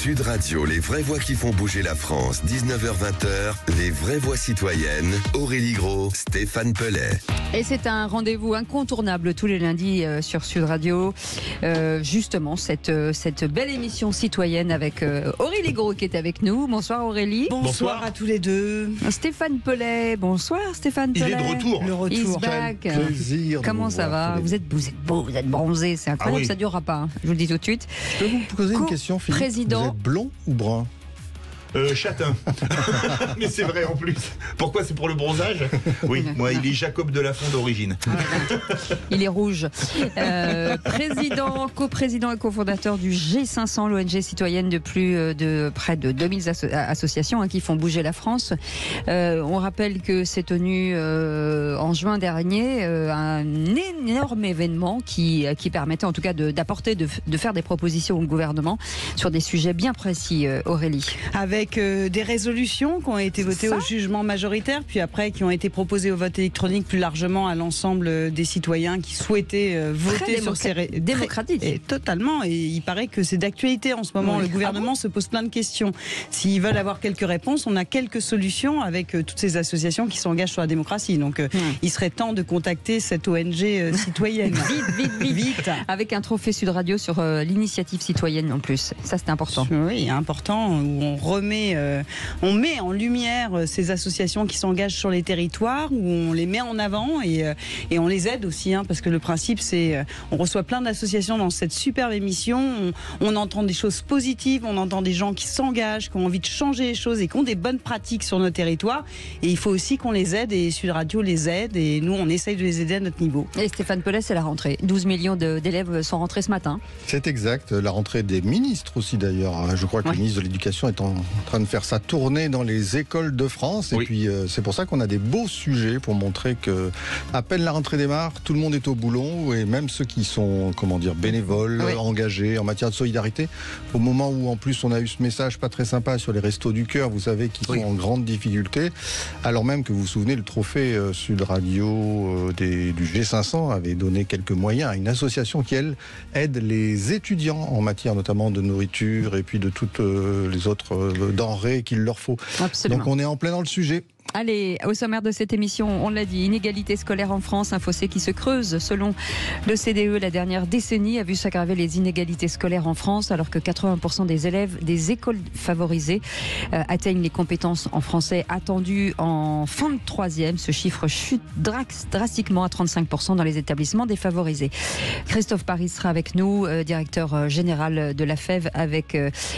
Sud Radio, les vraies voix qui font bouger la France, 19h-20h, les vraies voix citoyennes, Aurélie Gros, Stéphane Pellet. Et c'est un rendez-vous incontournable tous les lundis sur Sud Radio. Justement, cette belle émission citoyenne avec Aurélie Gros qui est avec nous. Bonsoir Aurélie. Bonsoir à tous les deux. Stéphane Pellet. Bonsoir Stéphane Pellet. Il est de retour. Le retour. He's back. Plaisir. Comment ça va? Vous êtes beau, vous êtes bronzé. C'est incroyable, ça ne durera pas. Hein. Je vous le dis tout de suite. Je peux vous poser une question, Philippe? Président. Vous êtes blond ou brun? Châtain. Mais c'est vrai en plus. Pourquoi? C'est pour le bronzage? Oui, moi il est Jacob de Lafont d'origine. Il est rouge. Président, coprésident et cofondateur du G500, l'ONG citoyenne de près de 2000 associations qui font bouger la France. On rappelle que c'est tenu en juin dernier un énorme événement qui permettait en tout cas de faire des propositions au gouvernement sur des sujets bien précis, Aurélie. Avec des résolutions qui ont été votées au jugement majoritaire, puis après qui ont été proposées au vote électronique plus largement à l'ensemble des citoyens qui souhaitaient voter sur ces démocratique. Et totalement. Et il paraît que c'est d'actualité en ce moment. Oui. Le gouvernement se pose plein de questions. S'ils veulent avoir quelques réponses, on a quelques solutions avec toutes ces associations qui s'engagent sur la démocratie. Donc il serait temps de contacter cette ONG citoyenne. Vite. Avec un trophée Sud Radio sur l'initiative citoyenne en plus. Ça c'est important. Oui, important, où on met en lumière ces associations qui s'engagent sur les territoires, où on les met en avant et on les aide aussi, parce que le principe c'est, on reçoit plein d'associations dans cette superbe émission, on entend des choses positives, on entend des gens qui s'engagent, qui ont envie de changer les choses et qui ont des bonnes pratiques sur nos territoires, et il faut aussi qu'on les aide, et Sud Radio les aide, et nous on essaye de les aider à notre niveau. Et Stéphane Pellet, c'est la rentrée, 12 millions d'élèves sont rentrés ce matin. C'est exact, la rentrée des ministres aussi d'ailleurs, je crois que le ministre de l'Éducation est en train de faire sa tournée dans les écoles de France, et puis c'est pour ça qu'on a des beaux sujets pour montrer que à peine la rentrée démarre, tout le monde est au boulon, et même ceux qui sont bénévoles, engagés en matière de solidarité, au moment où en plus on a eu ce message pas très sympa sur les restos du cœur, vous savez, qui sont en grande difficulté, alors même que vous vous souvenez, le trophée Sud Radio du G500 avait donné quelques moyens à une association qui, elle, aide les étudiants en matière notamment de nourriture et puis de toutes les autres denrées qu'il leur faut. Absolument. Donc on est en plein dans le sujet. Allez, au sommaire de cette émission, on l'a dit, inégalité scolaire en France, un fossé qui se creuse. Selon le CDE, la dernière décennie a vu s'aggraver les inégalités scolaires en France, alors que 80% des élèves des écoles favorisées atteignent les compétences en français attendues en fin de troisième. Ce chiffre chute drastiquement à 35% dans les établissements défavorisés. Christophe Paris sera avec nous, directeur général de la FEV,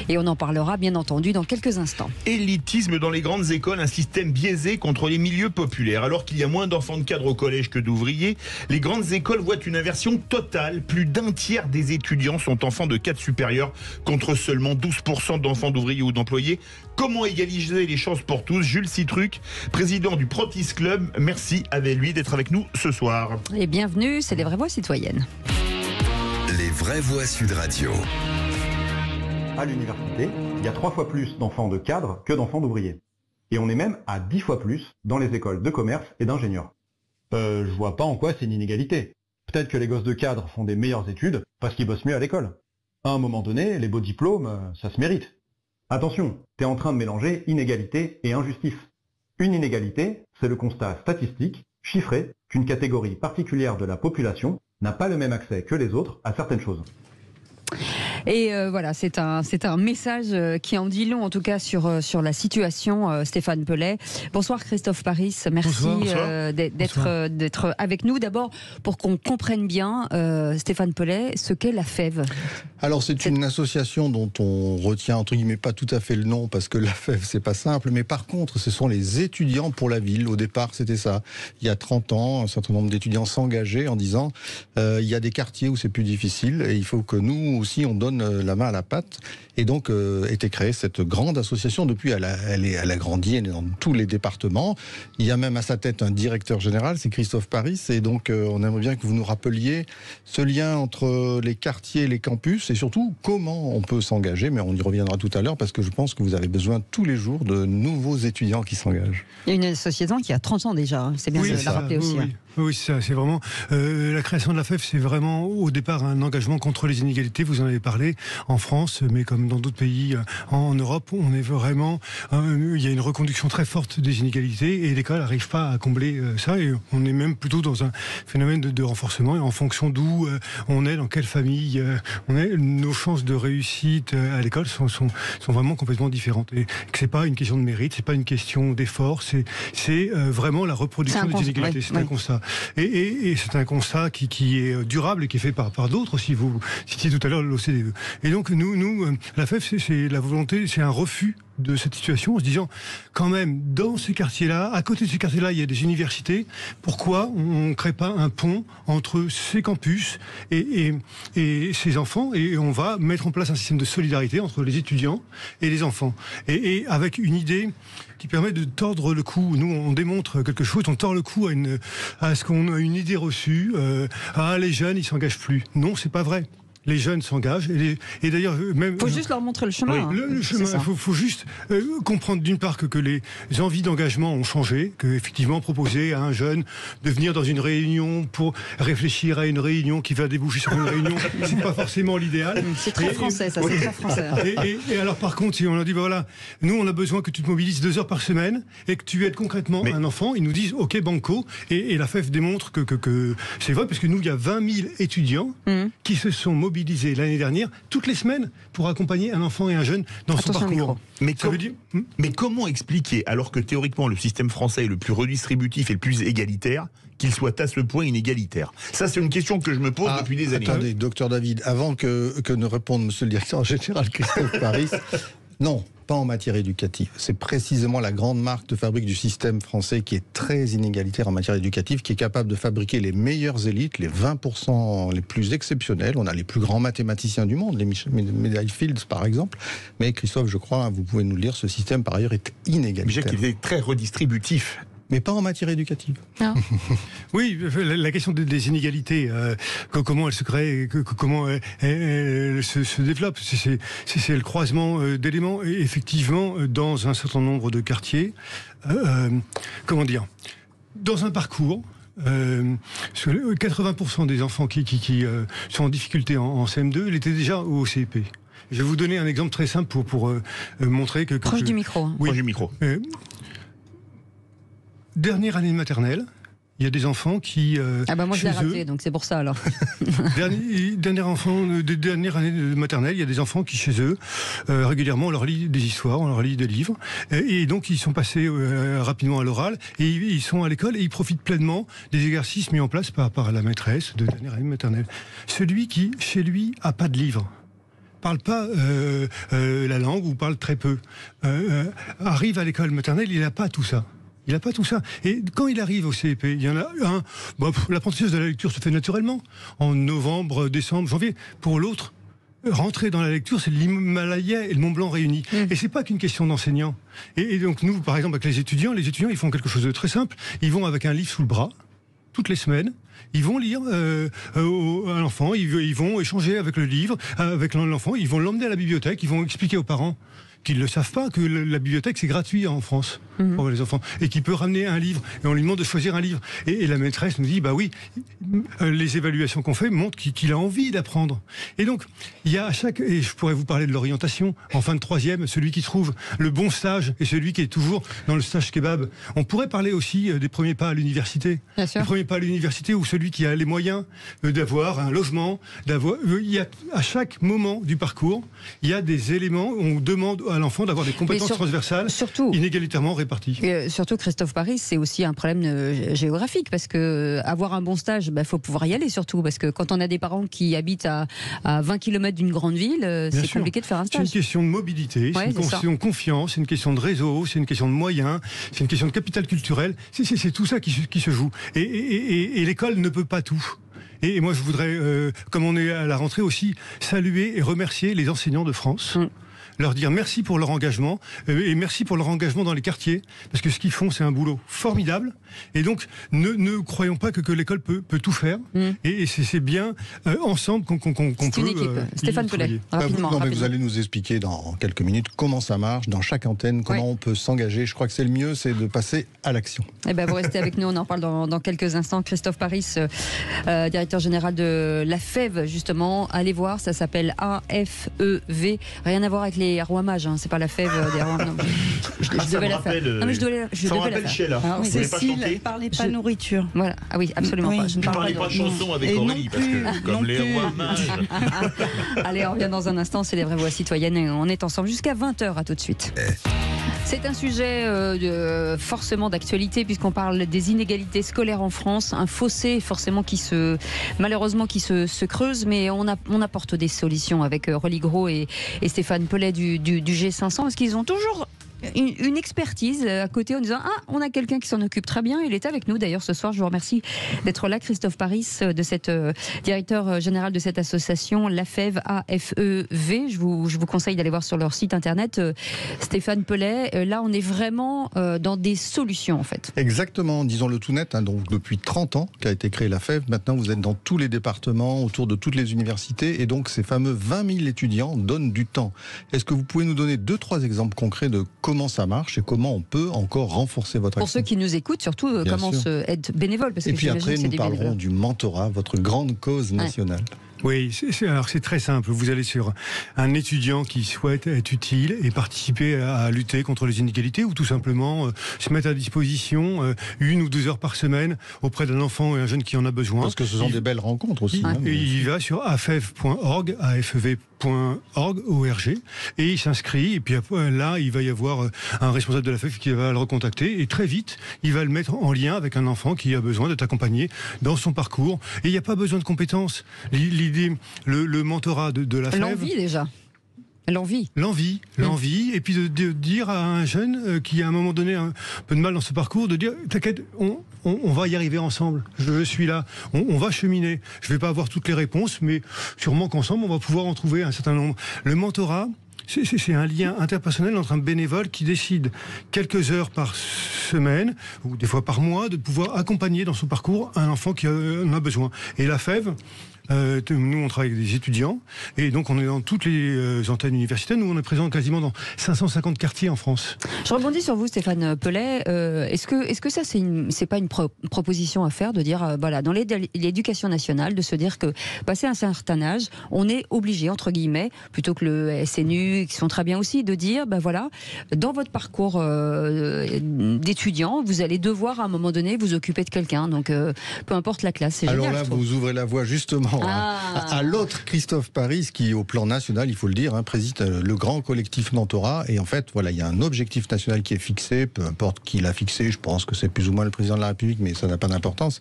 et on en parlera bien entendu dans quelques instants. Élitisme dans les grandes écoles, un système biaisé contre les milieux populaires. Alors qu'il y a moins d'enfants de cadre au collège que d'ouvriers, les grandes écoles voient une inversion totale. Plus d'un tiers des étudiants sont enfants de cadre supérieur, contre seulement 12% d'enfants d'ouvriers ou d'employés. Comment égaliser les chances pour tous? Jules Citruc, président du Protis Club, merci avec lui d'être avec nous ce soir. Et bienvenue, c'est les vraies voix citoyennes. Les vraies voix Sud Radio. À l'université, il y a 3 fois plus d'enfants de cadres que d'enfants d'ouvriers. Et on est même à 10 fois plus dans les écoles de commerce et d'ingénieurs. Je vois pas en quoi c'est une inégalité. Peut-être que les gosses de cadres font des meilleures études parce qu'ils bossent mieux à l'école. À un moment donné, les beaux diplômes, ça se mérite. Attention, t'es en train de mélanger inégalité et injustice. Une inégalité, c'est le constat statistique, chiffré, qu'une catégorie particulière de la population n'a pas le même accès que les autres à certaines choses. Et voilà, c'est un message qui en dit long, en tout cas, sur la situation, Stéphane Pellet. Bonsoir Christophe Paris, merci d'être avec nous. D'abord, pour qu'on comprenne bien, Stéphane Pellet, ce qu'est la FEV. Alors c'est une association dont on retient entre guillemets pas tout à fait le nom, parce que la FEV c'est pas simple, mais par contre ce sont les étudiants pour la ville. Au départ c'était ça. Il y a 30 ans, un certain nombre d'étudiants s'engageaient en disant il y a des quartiers où c'est plus difficile et il faut que nous aussi on donne la main à la pâte. Et donc était créée cette grande association. Depuis elle a grandi, elle est dans tous les départements. Il y a même à sa tête un directeur général, c'est Christophe Paris. Et donc on aimerait bien que vous nous rappeliez ce lien entre les quartiers et les campus, et surtout comment on peut s'engager, mais on y reviendra tout à l'heure parce que je pense que vous avez besoin tous les jours de nouveaux étudiants qui s'engagent. Il y a une association qui a 30 ans déjà, c'est bien de la rappeler aussi. Oui, c'est ça. C'est vraiment la création de la FEF, c'est vraiment au départ un engagement contre les inégalités. Vous en avez parlé en France, mais comme dans d'autres pays en Europe, on est vraiment. Il y a une reconduction très forte des inégalités et l'école n'arrive pas à combler ça. Et on est même plutôt dans un phénomène de renforcement. Et en fonction d'où on est, dans quelle famille on est, nos chances de réussite à l'école sont vraiment complètement différentes. Et que c'est pas une question de mérite, c'est pas une question d'effort, c'est vraiment la reproduction des inégalités. C'est un constat. Et c'est un constat qui est durable et qui est fait par d'autres aussi. Vous citiez tout à l'heure l'OCDE. Et donc nous la FEF, c'est la volonté, c'est un refus de cette situation en se disant quand même dans ces quartiers-là, à côté de ces quartiers-là, il y a des universités. Pourquoi on ne crée pas un pont entre ces campus et ces enfants et on va mettre en place un système de solidarité entre les étudiants et les enfants et avec une idée qui permet de tordre le cou. Nous, on démontre quelque chose, on tord le cou à ce qu'on a une idée reçue. Les jeunes, ils s'engagent plus. Non, c'est pas vrai. Les jeunes s'engagent et d'ailleurs même. Il faut juste leur montrer le chemin. Oui, le chemin. Il faut juste comprendre d'une part que les envies d'engagement ont changé, que effectivement proposer à un jeune de venir dans une réunion pour réfléchir à une réunion qui va déboucher sur une réunion, c'est pas forcément l'idéal. C'est très français, ça. C'est très français. Et alors par contre, si on leur dit voilà, nous on a besoin que tu te mobilises 2 heures par semaine et que tu aides concrètement un enfant, ils nous disent ok banco et la FEF démontre que c'est vrai parce que nous il y a 20 000 étudiants qui se sont mobilisés l'année dernière, toutes les semaines, pour accompagner un enfant et un jeune dans son parcours. Mais comment expliquer, alors que théoriquement le système français est le plus redistributif et le plus égalitaire, qu'il soit à ce point inégalitaire? Ça, c'est une question que je me pose depuis des années. Attendez, docteur David, avant que ne réponde monsieur le directeur général Christophe Paris, non, pas en matière éducative. C'est précisément la grande marque de fabrique du système français qui est très inégalitaire en matière éducative, qui est capable de fabriquer les meilleures élites, les 20% les plus exceptionnels. On a les plus grands mathématiciens du monde, les Medal Fields par exemple. Mais Christophe, je crois, vous pouvez nous le dire, ce système par ailleurs est inégalitaire. Déjà qu'il est très redistributif. Mais pas en matière éducative. Non. Oui, la question des inégalités, comment elles se créent, comment elles se développent, c'est le croisement d'éléments. Et effectivement, dans un certain nombre de quartiers, comment dire, dans un parcours, 80% des enfants qui sont en difficulté en CM2, ils étaient déjà au CP. Je vais vous donner un exemple très simple pour montrer que... Proche du micro. Hein. Oui. Proche du micro. Dernière année de maternelle, il y a des enfants qui... moi je l'ai raté, donc c'est pour ça alors. Dernière année de maternelle, il y a des enfants qui chez eux, régulièrement on leur lit des histoires, on leur lit des livres, et donc ils sont passés rapidement à l'oral, et ils sont à l'école et ils profitent pleinement des exercices mis en place par la maîtresse de dernière année de maternelle. Celui qui, chez lui, a pas de livre, parle pas la langue ou parle très peu, arrive à l'école maternelle, il n'a pas tout ça. Il n'a pas tout ça. Et quand il arrive au CEP, il y en a un... l'apprentissage de la lecture se fait naturellement. En novembre, décembre, janvier. Pour l'autre, rentrer dans la lecture, c'est l'Himalaya et le Mont Blanc réunis. Et c'est pas qu'une question d'enseignant. Et donc nous, par exemple, avec les étudiants, ils font quelque chose de très simple. Ils vont avec un livre sous le bras, toutes les semaines. Ils vont lire à l'enfant, ils vont échanger avec le livre, avec l'enfant, ils vont l'emmener à la bibliothèque, ils vont expliquer aux parents qu'ils ne le savent pas, que la bibliothèque c'est gratuit en France pour les enfants, et qu'il peut ramener un livre, et on lui demande de choisir un livre. Et la maîtresse nous dit, bah oui, les évaluations qu'on fait montrent qu'il a envie d'apprendre. Et donc, il y a et je pourrais vous parler de l'orientation, en fin de 3e, celui qui trouve le bon stage, et celui qui est toujours dans le stage kebab. On pourrait parler aussi des premiers pas à l'université. Les premiers pas à l'université, où celui qui a les moyens d'avoir un logement, il y a, à chaque moment du parcours, il y a des éléments où on demande à l'enfant d'avoir des compétences transversales inégalitairement réparties. Surtout, Christophe Paris, c'est aussi un problème géographique, parce que avoir un bon stage, faut pouvoir y aller surtout, parce que quand on a des parents qui habitent à 20 km d'une grande ville, c'est compliqué de faire un stage. C'est une question de mobilité, c'est une question de confiance, c'est une question de réseau, c'est une question de moyens, c'est une question de capital culturel, c'est tout ça qui se joue. Et l'école ne peut pas tout. Et moi, je voudrais, comme on est à la rentrée aussi, saluer et remercier les enseignants de France. leur dire merci pour leur engagement et merci pour leur engagement dans les quartiers, parce que ce qu'ils font, c'est un boulot formidable. Et donc, ne croyons pas que l'école peut tout faire. Et c'est bien ensemble qu'on peut. C'est une équipe. Stéphane Pellet, rapidement. Mais vous allez nous expliquer dans quelques minutes comment ça marche dans chaque antenne, comment on peut s'engager. Je crois que c'est le mieux, c'est de passer à l'action. Eh ben, vous restez avec nous, on en parle dans quelques instants. Christophe Paris, directeur général de la FEV, justement. Allez voir, ça s'appelle AFEV. Rien à voir avec les rois mages, hein. C'est pas la FEV des rois mages. Je devais la faire. Non, mais je devais la faire. Sheila. Cécile, parlez pas nourriture. Voilà. Ah oui, absolument pas. Je ne parlez pas de chansons avec Aurélie, parce que comme les rois mages. Allez, on revient dans un instant, c'est les vraies voix citoyennes et on est ensemble jusqu'à 20h. À tout de suite. C'est un sujet forcément d'actualité puisqu'on parle des inégalités scolaires en France, un fossé forcément malheureusement qui se creuse, mais on apporte des solutions avec Aurélie Gros et Stéphane Pellet du G500 parce qu'ils ont toujours une expertise à côté en disant on a quelqu'un qui s'en occupe très bien. Il est avec nous d'ailleurs ce soir. Je vous remercie d'être là, Christophe Paris, de cette directeur général de cette association, la FEV, AFEV. Je vous conseille d'aller voir sur leur site internet. Stéphane Pellet, là on est vraiment dans des solutions en fait. Exactement, disons-le tout net. Donc depuis 30 ans qu'a été créée la FEV, maintenant vous êtes dans tous les départements, autour de toutes les universités, et donc ces fameux 20 000 étudiants donnent du temps. Est-ce que vous pouvez nous donner 2-3 exemples concrets de comment ça marche et comment on peut encore renforcer votre action? Pour ceux qui nous écoutent, surtout comment être bénévole. Parce que et puis après, nous parlerons du mentorat, votre grande cause nationale. Oui, alors c'est très simple. Vous allez sur un étudiant qui souhaite être utile et participer à lutter contre les inégalités, ou tout simplement se mettre à disposition 1 ou 2 heures par semaine auprès d'un enfant et un jeune qui en a besoin. Parce que ce sont des belles rencontres aussi. Et il va sur afev.org, afev.org, et il s'inscrit, et puis après, là, il va y avoir un responsable de la FEV qui va le recontacter, et très vite, il va le mettre en lien avec un enfant qui a besoin d'être accompagné dans son parcours. Et il n'y a pas besoin de compétences. L'idée, le mentorat de la FEV... L'envie déjà. L'envie, et puis de dire à un jeune qui à un moment donné un peu de mal dans ce parcours, de dire t'inquiète, on va y arriver ensemble, je suis là, on va cheminer, je vais pas avoir toutes les réponses, mais sûrement qu'ensemble on va pouvoir en trouver un certain nombre. Le mentorat, c'est un lien interpersonnel entre un bénévole qui décide quelques heures par semaine, ou des fois par mois, de pouvoir accompagner dans son parcours un enfant qui en a besoin. Et la FEV, nous on travaille avec des étudiants, et donc on est dans toutes les antennes universitaires. Nous on est présent quasiment dans 550 quartiers en France. Je rebondis sur vous, Stéphane Pellet. Est-ce que ça c'est pas une proposition à faire, de dire voilà, dans l'éducation nationale, de se dire que passé un certain âge, on est obligé, entre guillemets, plutôt que le SNU qui sont très bien aussi, de dire voilà, dans votre parcours d'étudiant, vous allez devoir à un moment donné vous occuper de quelqu'un, donc peu importe la classe. C'est alors génial, là vous ouvrez la voie justement à l'autre Christophe Paris, qui au plan national, il faut le dire, préside le grand collectif mentorat. Et en fait, voilà, il y a un objectif national qui est fixé, peu importe qui l'a fixé, je pense que c'est plus ou moins le président de la République, mais ça n'a pas d'importance.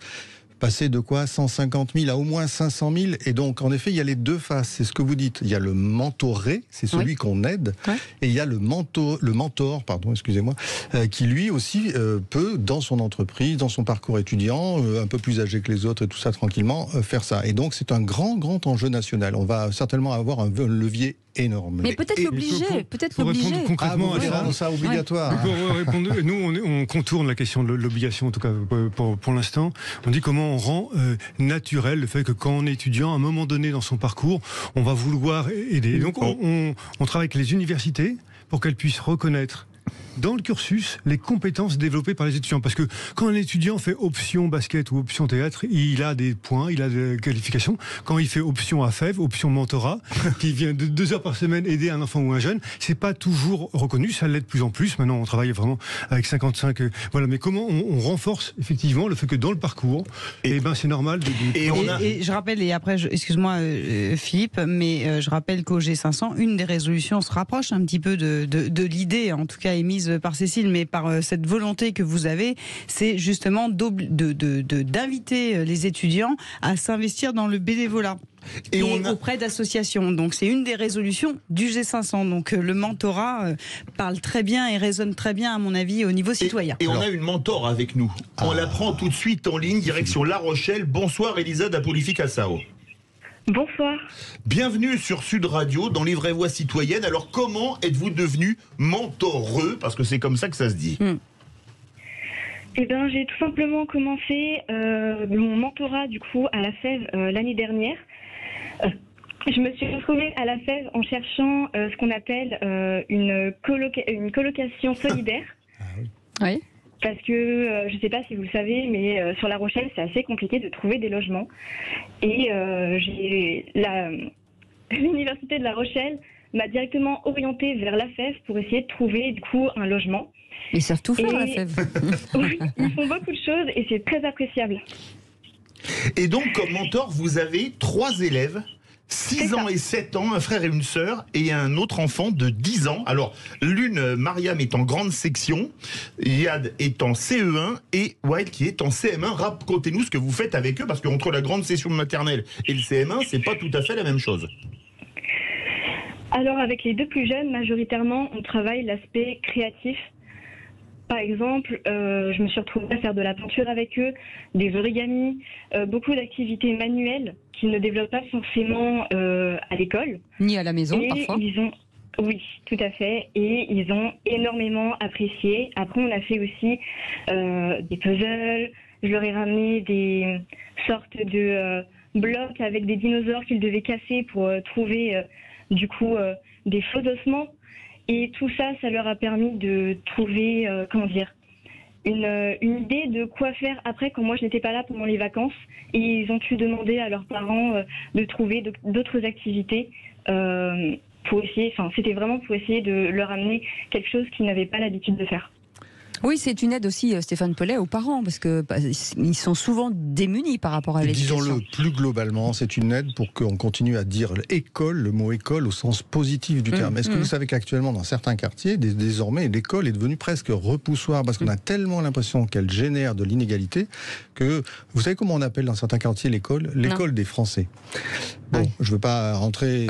Passer de quoi 150 000 à au moins 500 000. Et donc, en effet, il y a les deux faces. C'est ce que vous dites. Il y a le mentoré, c'est celui qu'on aide. Et il y a le mentor, excusez-moi, qui lui aussi peut, dans son entreprise, dans son parcours étudiant, un peu plus âgé que les autres et tout ça, tranquillement, faire ça. Et donc, c'est un grand enjeu national. On va certainement avoir un levier énorme. Mais peut-être l'obliger. Répondre concrètement à ça. Ça obligatoire. Pour répondre, nous, on contourne la question de l'obligation, en tout cas pour l'instant. On dit comment on rend naturel le fait que quand on est étudiant, à un moment donné dans son parcours, on va vouloir aider. Donc on travaille avec les universités pour qu'elles puissent reconnaître dans le cursus les compétences développées par les étudiants. Parce que quand un étudiant fait option basket ou option théâtre, il a des points, il a des qualifications. Quand il fait option AFEV, option mentorat, qui vient de 2 heures par semaine aider un enfant ou un jeune, c'est pas toujours reconnu, ça l'est de plus en plus. Maintenant, on travaille vraiment avec 55. Voilà, mais comment on renforce effectivement le fait que dans le parcours, c'est normal et je rappelle, et après, excuse-moi Philippe, mais je rappelle qu'au G500, une des résolutions se rapproche un petit peu de l'idée, en tout cas émise par Cécile, mais par cette volonté que vous avez, c'est justement d'inviter les étudiants à s'investir dans le bénévolat. Et auprès d'associations. Donc c'est une des résolutions du G500. Donc le mentorat parle très bien et résonne très bien, à mon avis, au niveau citoyen. Et on a une mentor avec nous. On la prend tout de suite en ligne, direction La Rochelle. Bonsoir Elisa d'Apolifi Cassao. Bonsoir. Bienvenue sur Sud Radio dans Les Vraies Voix Citoyennes. Alors comment êtes-vous devenu mentoreux? Parce que c'est comme ça que ça se dit. Eh bien, j'ai tout simplement commencé mon mentorat du coup à la FEV l'année dernière. Je me suis retrouvée à la FEV en cherchant ce qu'on appelle une colocation solidaire. Oui. Parce que, je ne sais pas si vous le savez, mais sur La Rochelle, c'est assez compliqué de trouver des logements. Et l'université de La Rochelle m'a directement orientée vers la FEV pour essayer de trouver du coup un logement. Ils savent tout faire, la FEV. Oui, ils font beaucoup de choses et c'est très appréciable. Et donc, comme mentor, vous avez 3 élèves, 6 ans et 7 ans, un frère et une sœur, et un autre enfant de 10 ans. Alors, l'une, Mariam, est en grande section, Yad est en CE1 et Wild qui est en CM1. Racontez-nous ce que vous faites avec eux, parce qu'entre la grande session maternelle et le CM1, c'est pas tout à fait la même chose. Alors, avec les 2 plus jeunes, majoritairement, on travaille l'aspect créatif. Par exemple, je me suis retrouvée à faire de la peinture avec eux, des origamis, beaucoup d'activités manuelles qu'ils ne développent pas forcément à l'école. Ni à la maison, parfois. Oui, tout à fait. Et ils ont énormément apprécié. Après, on a fait aussi des puzzles. Je leur ai ramené des sortes de blocs avec des dinosaures qu'ils devaient casser pour trouver, du coup, des faux ossements. Et tout ça, ça leur a permis de trouver, une idée de quoi faire après quand moi je n'étais pas là pendant les vacances. Et ils ont pu demander à leurs parents de trouver d'autres activités pour essayer, c'était vraiment pour essayer de leur amener quelque chose qu'ils n'avaient pas l'habitude de faire. Oui, c'est une aide aussi, Stéphane Pellet, aux parents, parce que ils sont souvent démunis par rapport à l'éducation. Disons-le plus globalement, c'est une aide pour qu'on continue à dire école, le mot école au sens positif du terme. Est-ce que vous savez qu'actuellement, dans certains quartiers, désormais, l'école est devenue presque repoussoir, parce qu'on a tellement l'impression qu'elle génère de l'inégalité que, vous savez comment on appelle dans certains quartiers l'école? L'école des Français. Bon, je ne veux pas rentrer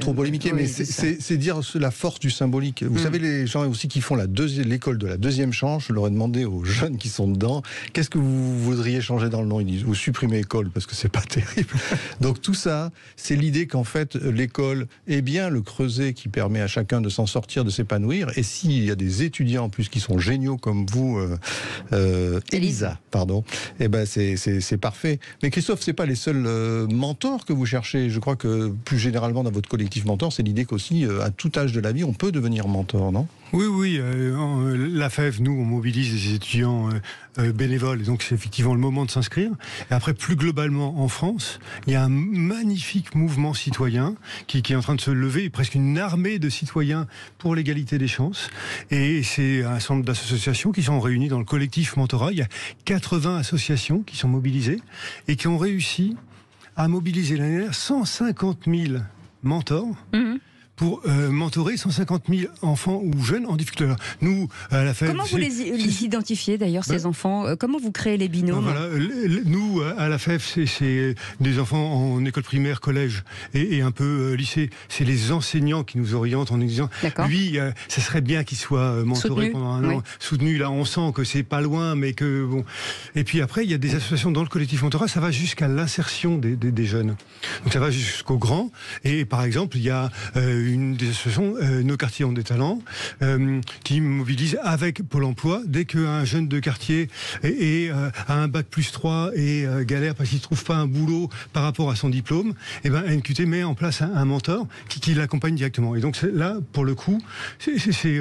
trop polémiquer, mais c'est dire la force du symbolique. Vous savez, les gens aussi qui font l'école de la deuxième chance, je leur ai demandé aux jeunes qui sont dedans, qu'est-ce que vous voudriez changer dans le nom? Ils disent, vous supprimez école, parce que c'est pas terrible. Donc tout ça, c'est l'idée qu'en fait, l'école est bien le creuset qui permet à chacun de s'en sortir, de s'épanouir. Et s'il y a des étudiants en plus qui sont géniaux comme vous, Elisa, pardon, eh ben c'est parfait. Mais Christophe, c'est pas les seuls mentors que vous cherchez. Je crois que plus généralement dans votre collectif mentor, c'est l'idée qu'aussi, à tout âge de la vie, on peut devenir mentor, non? Oui, la FEV, nous, on mobilise des étudiants bénévoles, et donc c'est effectivement le moment de s'inscrire. Et après, plus globalement, en France, il y a un magnifique mouvement citoyen qui est en train de se lever, presque une armée de citoyens pour l'égalité des chances. Et c'est un certain nombre d'associations qui sont réunies dans le collectif Mentorat. Il y a 80 associations qui sont mobilisées et qui ont réussi à mobiliser l'année dernière 150 000 mentors. Pour mentorer 150 000 enfants ou jeunes en difficulté. Alors, nous, à la FEV... Comment vous les identifiez d'ailleurs, ces enfants? Comment vous créez les binômes? Nous, à la FEV, c'est des enfants en école primaire, collège et un peu lycée. C'est les enseignants qui nous orientent en disant, lui, ça serait bien qu'il soit mentoré pendant un an. Soutenu, là, on sent que c'est pas loin, mais que bon... Et puis après, il y a des associations dans le collectif mentorat, ça va jusqu'à l'insertion des jeunes. Donc ça va jusqu'aux grands. Et par exemple, il y a... une des associations, Nos quartiers ont des talents, qui mobilise avec Pôle emploi. Dès qu'un jeune de quartier a un bac +3 et galère parce qu'il ne trouve pas un boulot par rapport à son diplôme, et ben NQT met en place un mentor qui l'accompagne directement. Et donc là, pour le coup, c'est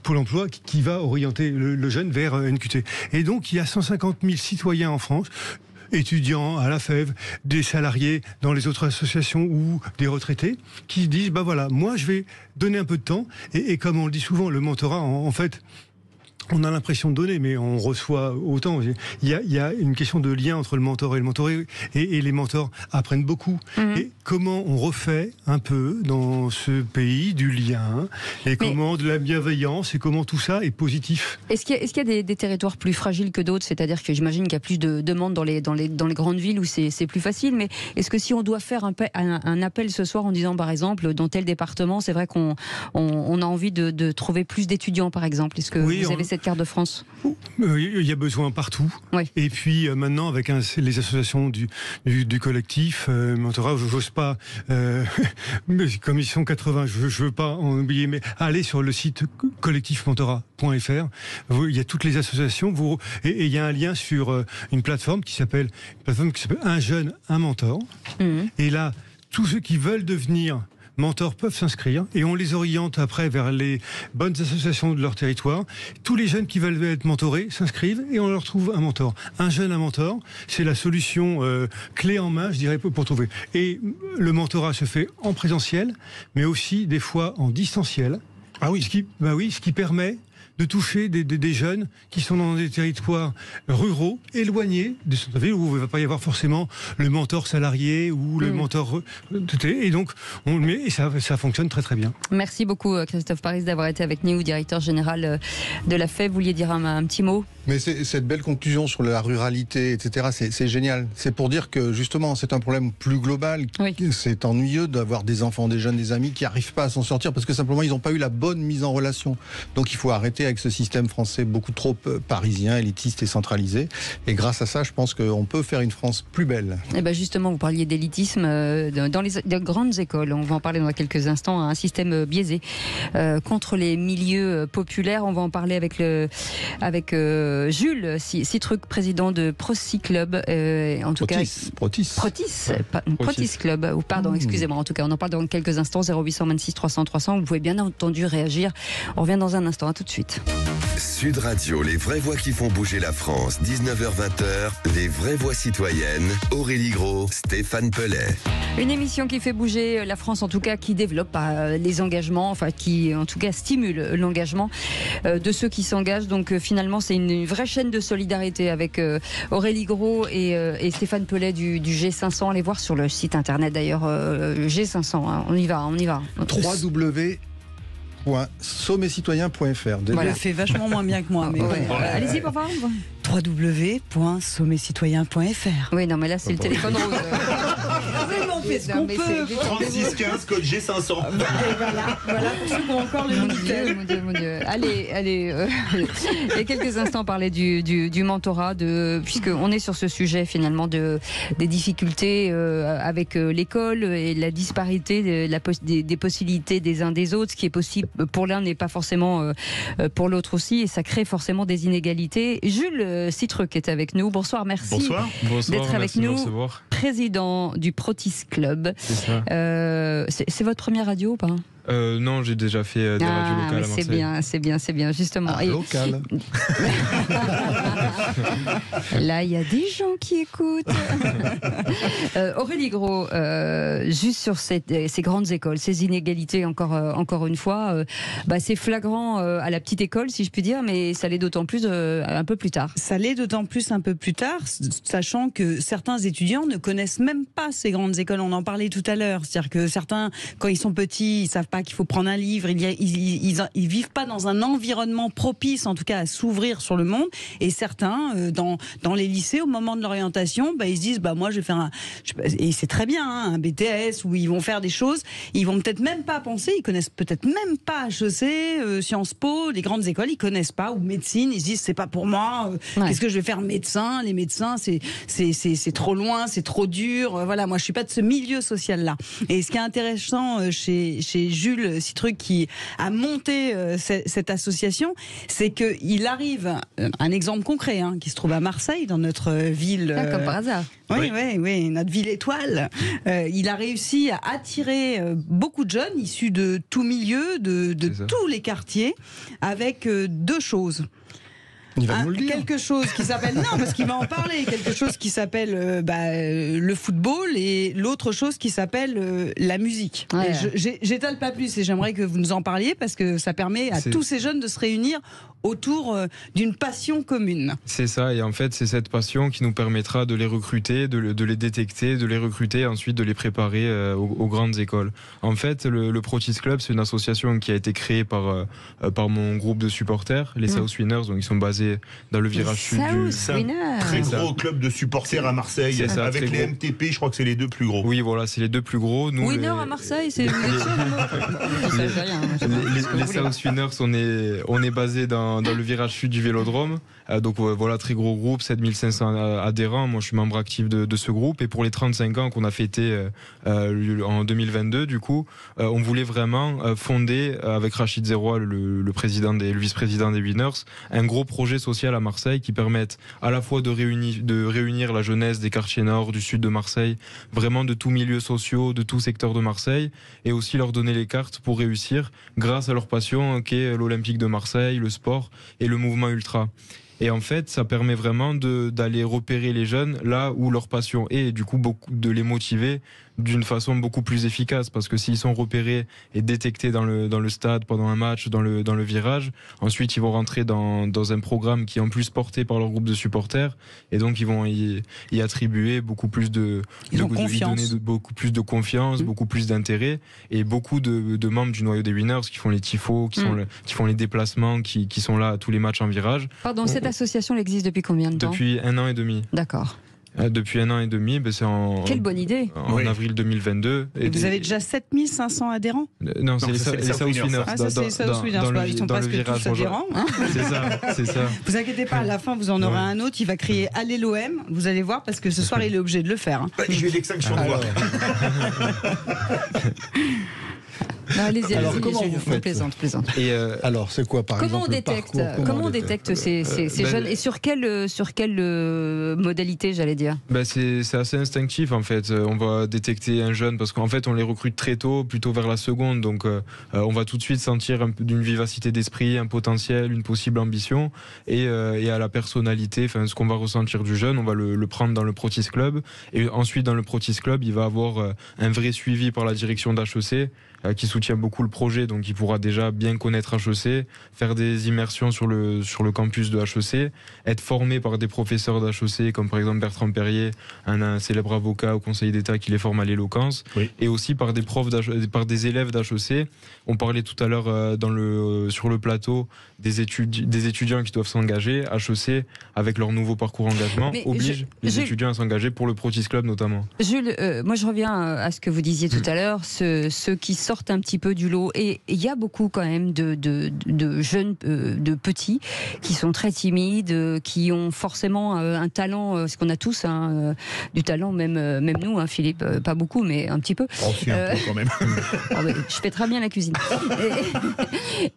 Pôle emploi qui va orienter le jeune vers NQT. Et donc il y a 150 000 citoyens en France, étudiants à la FEV, des salariés dans les autres associations ou des retraités, qui disent, voilà, moi je vais donner un peu de temps, et comme on le dit souvent, le mentorat, en fait, on a l'impression de donner, mais on reçoit autant. Il y a une question de lien entre le mentor et le mentoré, et les mentors apprennent beaucoup. Et comment on refait un peu dans ce pays du lien, et comment de la bienveillance, et comment tout ça est positif. Est-ce qu'il y a des territoires plus fragiles que d'autres? C'est-à-dire que j'imagine qu'il y a plus de demandes dans les grandes villes où c'est plus facile, mais est-ce que si on doit faire un appel ce soir en disant, par exemple, dans tel département, c'est vrai qu'on a envie de trouver plus d'étudiants, par exemple, est-ce que vous avez cette cette carte de France? Il y a besoin partout. Oui. Et puis maintenant, avec les associations du collectif Mentorat, je n'ose pas, comme ils sont 80, je ne veux pas en oublier, mais allez sur le site collectifmentorat.fr. Il y a toutes les associations. Et il y a un lien sur une plateforme qui s'appelle Un jeune, un mentor. Et là, tous ceux qui veulent devenir mentors peuvent s'inscrire et on les oriente après vers les bonnes associations de leur territoire. Tous les jeunes qui veulent être mentorés s'inscrivent et on leur trouve un mentor. Un jeune, un mentor, c'est la solution clé en main, je dirais, pour trouver. Et le mentorat se fait en présentiel, mais aussi des fois en distanciel. Ah oui, ce qui permet de toucher des jeunes qui sont dans des territoires ruraux, éloignés des centres-villes, où il ne va pas y avoir forcément le mentor salarié ou le mentor... Et donc, on le met et ça fonctionne très très bien. Merci beaucoup Christophe Paris d'avoir été avec nous, directeur général de la FEB. Vous vouliez dire un petit mot? Mais cette belle conclusion sur la ruralité, etc., c'est génial. C'est pour dire que justement, c'est un problème plus global. Oui. C'est ennuyeux d'avoir des enfants, des jeunes, des amis qui n'arrivent pas à s'en sortir parce que simplement, ils n'ont pas eu la bonne mise en relation. Donc il faut arrêter avec ce système français beaucoup trop parisien, élitiste et centralisé. Et grâce à ça, je pense qu'on peut faire une France plus belle. Et ben justement, vous parliez d'élitisme dans les grandes écoles. On va en parler dans quelques instants. Un système biaisé contre les milieux populaires. On va en parler avec Jules Citruc, président de Protis Club. En tout Protis Club. Ou pardon, excusez-moi. En tout cas, on en parle dans quelques instants. 0826 300 300. Vous pouvez bien entendu réagir. On revient dans un instant. À tout de suite. Sud Radio, les vraies voix qui font bouger la France. 19h-20h, les vraies voix citoyennes. Aurélie Gros, Stéphane Pellet. Une émission qui fait bouger la France, en tout cas qui développe les engagements, enfin qui en tout cas stimule l'engagement de ceux qui s'engagent. Donc finalement c'est une vraie chaîne de solidarité avec Aurélie Gros et Stéphane Pellet du G500. Allez voir sur le site internet d'ailleurs G500, hein. On y va. www.sommetcitoyen.fr. Voilà, fait vachement moins bien que moi. Mais allez-y pour voir. www.sommetcitoyen.fr. Oui, non, mais là c'est le téléphone rose. On fait ce qu'on peut. 3615 code G500. Voilà pour ceux qui ont encore le Minitel. Mon Dieu. Allez. Il y a quelques instants, on parlait du mentorat, puisqu'on est sur ce sujet finalement des difficultés avec l'école et la disparité des possibilités des uns des autres. Ce qui est possible pour l'un n'est pas forcément pour l'autre aussi, et ça crée forcément des inégalités. Jules Citruc est avec nous. Bonsoir, merci d'être avec nous. Président du Protis Club. C'est votre première radio ou pas? Non, j'ai déjà fait des radios locales à Marseille. C'est bien, justement. Local. Là, il y a des gens qui écoutent. Aurélie Gros, juste sur ces grandes écoles, ces inégalités, encore une fois, c'est flagrant à la petite école, si je puis dire, mais ça l'est d'autant plus un peu plus tard. Ça l'est d'autant plus un peu plus tard, sachant que certains étudiants ne connaissent même pas ces grandes écoles. On en parlait tout à l'heure. C'est-à-dire que certains, quand ils sont petits, ils savent pas qu'il faut prendre un livre, ils vivent pas dans un environnement propice en tout cas à s'ouvrir sur le monde, et certains dans les lycées au moment de l'orientation ils se disent moi je vais faire et c'est très bien un BTS où ils vont faire des choses, ils vont peut-être même pas penser, ils connaissent peut-être même pas HEC, Sciences Po, les grandes écoles ils connaissent pas, ou médecine, ils se disent c'est pas pour moi, qu'est-ce que je vais faire médecin, les médecins c'est trop loin, c'est trop dur, moi je suis pas de ce milieu social là. Et ce qui est intéressant chez Jules Citruc qui a monté cette association, c'est qu'il arrive, un exemple concret qui se trouve à Marseille, dans notre ville. Comme par hasard. Oui, notre ville étoile. Il a réussi à attirer beaucoup de jeunes issus de tout milieu, de tous les quartiers, avec deux choses. Il va nous le dire. Quelque chose qui s'appelle, non, parce qu'il va en parler, quelque chose qui s'appelle le football, et l'autre chose qui s'appelle la musique. Ouais. J'étale pas plus, et j'aimerais que vous nous en parliez, parce que ça permet à tous ces jeunes de se réunir autour d'une passion commune. C'est ça, et en fait c'est cette passion qui nous permettra de les recruter, de les détecter, de les recruter et ensuite de les préparer aux grandes écoles. En fait le Protis Club, c'est une association qui a été créée par mon groupe de supporters, les South Winners, donc ils sont basés basé dans le virage sud du... C'est un très gros club de supporters à Marseille, ça, avec les gros. MTP, je crois que c'est les deux plus gros. Oui, voilà, c'est les deux plus gros. Nous, Winner à Marseille, c'est... Les South Winners, on est basé dans le virage sud du Vélodrome. Donc voilà, très gros groupe, 7500 adhérents. Moi, je suis membre actif de ce groupe. Et pour les 35 ans qu'on a fêté en 2022, du coup, on voulait vraiment fonder, avec Rachid Zeroua, le vice-président des Winners, un gros projet social à Marseille qui permette à la fois de réunir la jeunesse des quartiers nord, du sud de Marseille, vraiment de tous milieux sociaux, de tout secteur de Marseille, et aussi leur donner les cartes pour réussir grâce à leur passion qu'est l'Olympique de Marseille, le sport et le mouvement ultra. Et en fait, ça permet vraiment d'aller repérer les jeunes là où leur passion est, et du coup de les motiver d'une façon beaucoup plus efficace, parce que s'ils sont repérés et détectés dans le stade pendant un match, dans le virage, ensuite ils vont rentrer dans un programme qui est en plus porté par leur groupe de supporters, et donc ils vont y attribuer beaucoup plus de confiance, beaucoup plus de confiance, beaucoup plus d'intérêt, et beaucoup de membres du noyau des Winners qui font les tifos, qui font les déplacements, qui sont là à tous les matchs en virage. Pardon, cette association elle existe depuis combien de temps ? Depuis 1 an et demi. D'accord. Depuis 1 an et demi, c'est Quelle bonne idée. En avril 2022. Et vous avez déjà 7500 adhérents ? Non, c'est les South Winners. Ah, ça c'est les South Winners. Ils sont presque tous adhérents. Hein. C'est ça. Vous inquiétez pas, à la fin vous en aurez un autre, il va crier « Allez l'OM », vous allez voir, parce que ce soir il est obligé de le faire. Je vais l'extinction de voix. Allez-y, comment vous faites ? Plaisante. Et alors, c'est quoi, par exemple, Comment on détecte ces jeunes, et sur quelle modalité, j'allais dire ? C'est assez instinctif, en fait. On va détecter un jeune parce qu'en fait, on les recrute très tôt, plutôt vers la seconde. Donc, on va tout de suite sentir un peu d'une vivacité d'esprit, un potentiel, une possible ambition, et à la personnalité, ce qu'on va ressentir du jeune, on va le prendre dans le Protis Club. Et ensuite, dans le Protis Club, il va avoir un vrai suivi par la direction d'HEC, qui soutient beaucoup le projet, donc il pourra déjà bien connaître HEC, faire des immersions sur le campus de HEC, être formé par des professeurs d'HEC, comme par exemple Bertrand Perrier, un célèbre avocat au Conseil d'État qui les forme à l'éloquence, et aussi par des profs par des élèves d'HEC. On parlait tout à l'heure sur le plateau des étudiants qui doivent s'engager. HEC, avec leur nouveau parcours engagement, oblige les étudiants à s'engager pour le Protis Club notamment. Jules, moi je reviens à ce que vous disiez tout à l'heure, ceux qui sortent un petit peu du lot, et il y a beaucoup quand même de jeunes, de petits qui sont très timides, qui ont forcément un talent, parce qu'on a tous du talent, même nous, Philippe, pas beaucoup, mais un petit peu. Oh, si, un peu quand même. Je fais très bien la cuisine.